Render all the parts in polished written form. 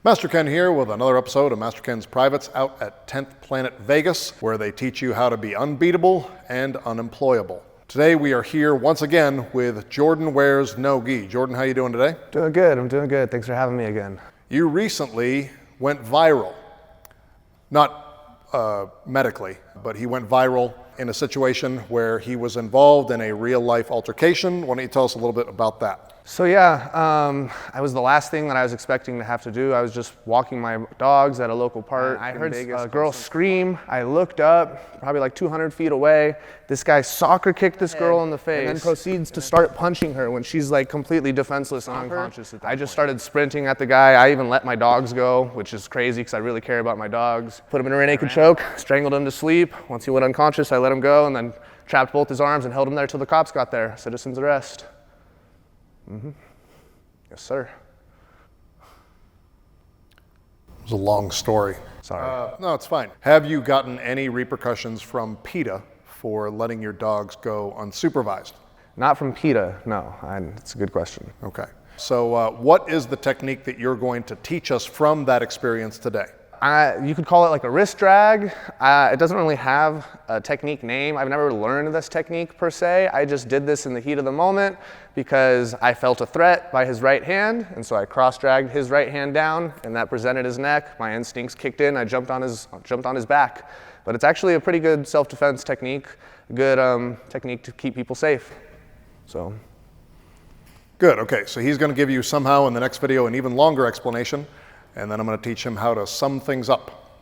Master Ken here with another episode of Master Ken's Privates out at 10th Planet Vegas, where they teach you how to be unbeatable and unemployable. Today we are here once again with Jordan Wears No Gi. Jordan, how you doing today? Doing good, I'm doing good. Thanks for having me again. You recently went viral. Not medically, but he went viral in a situation where he was involved in a real-life altercation. Why don't you tell us a little bit about that? So yeah, I was the last thing that I was expecting to have to do. I was just walking my dogs at a local park. I heard a girl scream. I looked up, probably like 200 feet away. This guy soccer kicked this girl in the face and then proceeds to start punching her when she's like completely defenseless and unconscious. I just started sprinting at the guy. I even let my dogs go, which is crazy because I really care about my dogs. Put him in a rear naked choke, strangled him to sleep. Once he went unconscious, I let him go and then trapped both his arms and held him there till the cops got there. Citizen's arrest. Mm-hmm. Yes, sir. It was a long story. Sorry. No, it's fine. Have you gotten any repercussions from PETA for letting your dogs go unsupervised? Not from PETA, no. It's a good question. Okay. So what is the technique that you're going to teach us from that experience today? You could call it like a wrist drag. It doesn't really have a technique name. I've never learned this technique per se. I just did this in the heat of the moment because I felt a threat by his right hand, and so I cross-dragged his right hand down, and that presented his neck. My instincts kicked in. I jumped on his back. But it's actually a pretty good self-defense technique, a good technique to keep people safe. So. Good. Okay. So he's going to give you somehow in the next video an even longer explanation. And then I'm going to teach him how to sum things up.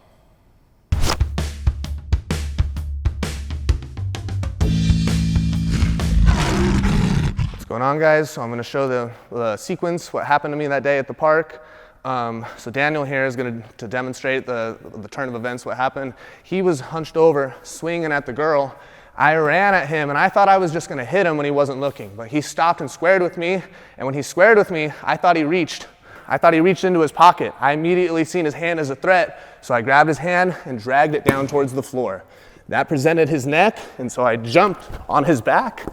What's going on, guys? So I'm going to show the sequence, what happened to me that day at the park. So Daniel here is going to demonstrate the turn of events, what happened. He was hunched over, swinging at the girl. I ran at him, and I thought I was just going to hit him when he wasn't looking. But he stopped and squared with me. And when he squared with me, I thought he reached into his pocket. I immediately seen his hand as a threat, so I grabbed his hand and dragged it down towards the floor. That presented his neck, and so I jumped on his back.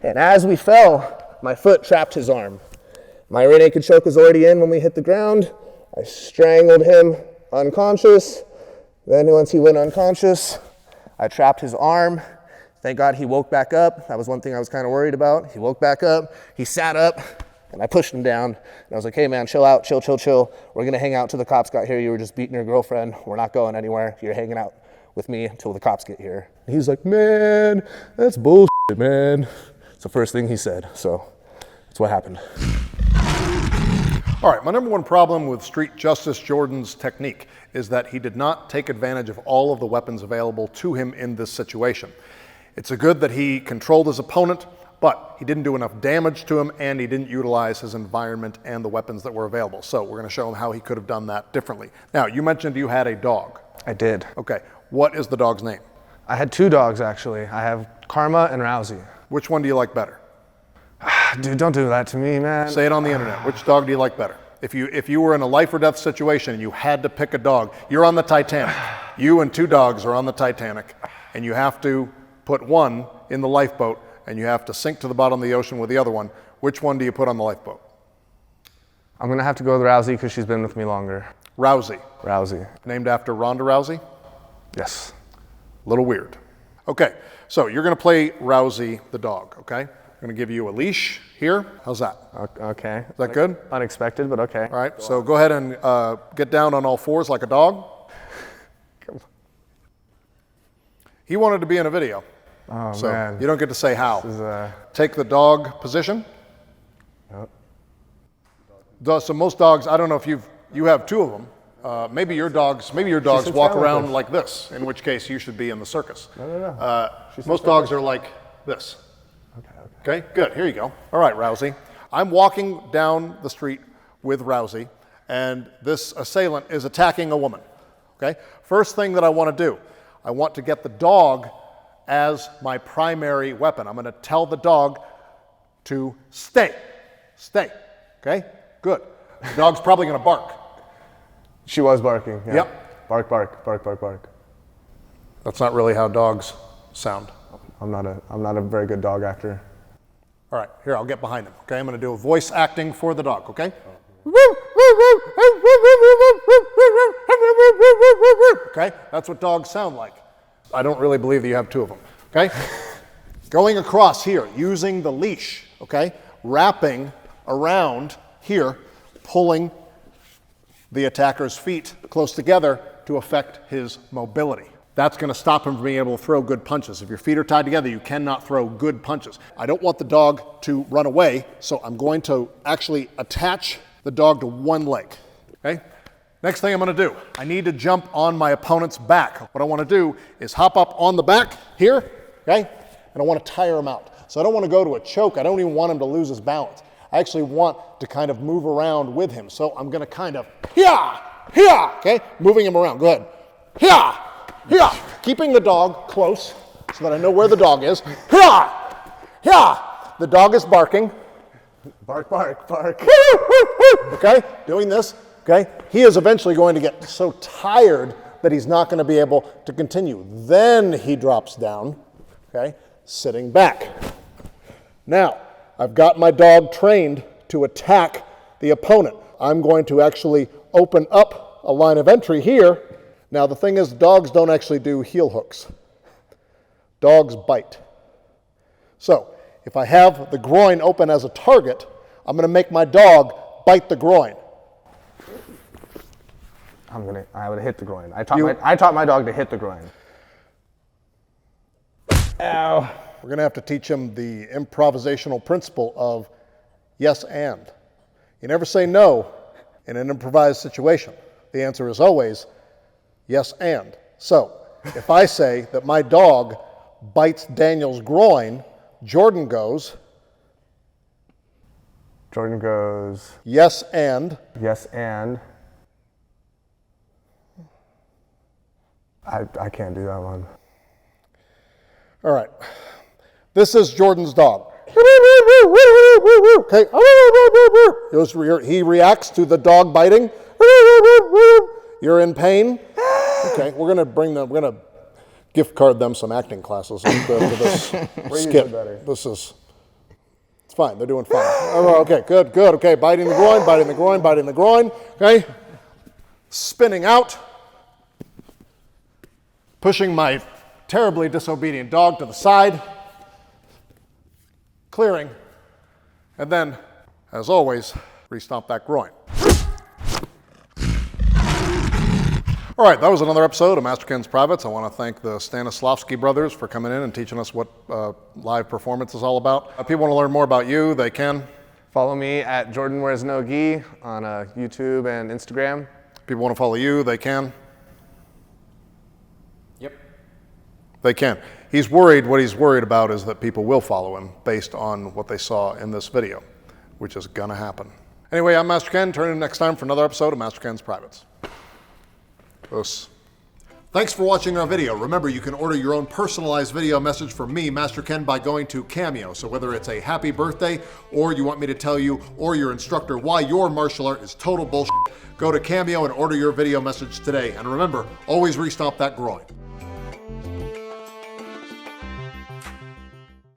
And as we fell, my foot trapped his arm. My rear naked choke was already in when we hit the ground. I strangled him unconscious. Then once he went unconscious, I trapped his arm. Thank God he woke back up. That was one thing I was kind of worried about. He woke back up, he sat up, and I pushed him down, and I was like, hey man, chill out, chill. We're gonna hang out till the cops got here. You were just beating your girlfriend. We're not going anywhere. You're hanging out with me until the cops get here. And he's like, man, that's bullshit, man. It's the first thing he said, so that's what happened. All right, my number one problem with Street Justice Jordan's technique is that he did not take advantage of all of the weapons available to him in this situation. It's a good that he controlled his opponent, but he didn't do enough damage to him, and he didn't utilize his environment and the weapons that were available. So we're going to show him how he could have done that differently. Now, you mentioned you had a dog. I did. Okay. What is the dog's name? I had two dogs, actually. I have Karma and Rousey. Which one do you like better? Dude, don't do that to me, man. Say it on the internet. Which dog do you like better? If you were in a life or death situation and you had to pick a dog, you're on the Titanic. You and two dogs are on the Titanic, and you have to put one in the lifeboat, and you have to sink to the bottom of the ocean with the other one. Which one do you put on the lifeboat? I'm going to have to go with Rousey because she's been with me longer. Rousey. Rousey. Named after Ronda Rousey? Yes. A little weird. Okay, so you're going to play Rousey the dog, okay? I'm going to give you a leash here. How's that? Okay. Is that good? Unexpected, but okay. All right, so go ahead and get down on all fours like a dog. He wanted to be in a video. Oh, so man. You don't get to say how. Take the dog position. Yep. So most dogs, I don't know if you have two of them. Maybe your dogs walk around like this, in which case you should be in the circus. No. Most dogs are like this. Okay, good, here you go. All right, Rousey. I'm walking down the street with Rousey, and this assailant is attacking a woman. Okay, first thing that I want to do, I want to get the dog as my primary weapon. I'm going to tell the dog to stay. Okay? Good. The dog's probably going to bark. She was barking. Yeah. Yep. Bark. That's not really how dogs sound. I'm not a very good dog actor. All right, here, I'll get behind him. Okay, I'm going to do a voice acting for the dog, okay? Okay, that's what dogs sound like. I don't really believe that you have two of them, okay? Going across here, using the leash, okay? Wrapping around here, pulling the attacker's feet close together to affect his mobility. That's going to stop him from being able to throw good punches. If your feet are tied together, you cannot throw good punches. I don't want the dog to run away, so I'm going to actually attach the dog to one leg, okay? Next thing I'm going to do, I need to jump on my opponent's back. What I want to do is hop up on the back here, okay? And I want to tire him out. So I don't want to go to a choke. I don't even want him to lose his balance. I actually want to kind of move around with him. So I'm going to kind of, okay? Moving him around, go ahead. Keeping the dog close so that I know where the dog is. The dog is barking. Bark, bark, bark. Okay, doing this, okay? He is eventually going to get so tired that he's not going to be able to continue. Then he drops down, okay, sitting back. Now, I've got my dog trained to attack the opponent. I'm going to actually open up a line of entry here. Now, the thing is, dogs don't actually do heel hooks. Dogs bite. So, if I have the groin open as a target, I'm going to make my dog bite the groin. I would hit the groin. I taught my dog to hit the groin. Ow. We're going to have to teach him the improvisational principle of yes and. You never say no in an improvised situation. The answer is always yes and. So, if I say that my dog bites Daniel's groin, Jordan goes, yes and. Yes and. I can't do that one. All right. This is Jordan's dog. Okay. He reacts to the dog biting. You're in pain. Okay, we're gonna gift card them some acting classes for this skit. It's fine. They're doing fine. Oh, okay, good. Okay, biting the groin. Okay, spinning out, pushing my terribly disobedient dog to the side, clearing, and then, as always, re-stomp that groin. All right, that was another episode of Master Ken's Privates. I want to thank the Stanislavski brothers for coming in and teaching us what live performance is all about. If people want to learn more about you, they can. Follow me at Jordan Wears No Gi on YouTube and Instagram. If people want to follow you, they can. Yep. They can. He's worried, what he's worried about is that people will follow him based on what they saw in this video, which is gonna happen. Anyway, I'm Master Ken. Turn in next time for another episode of Master Ken's Privates. Thanks for watching our video. Remember, you can order your own personalized video message from me, Master Ken, by going to Cameo. So whether it's a happy birthday, or you want me to tell you, or your instructor, why your martial art is total bullshit, go to Cameo and order your video message today. And remember, always re-stomp that groin.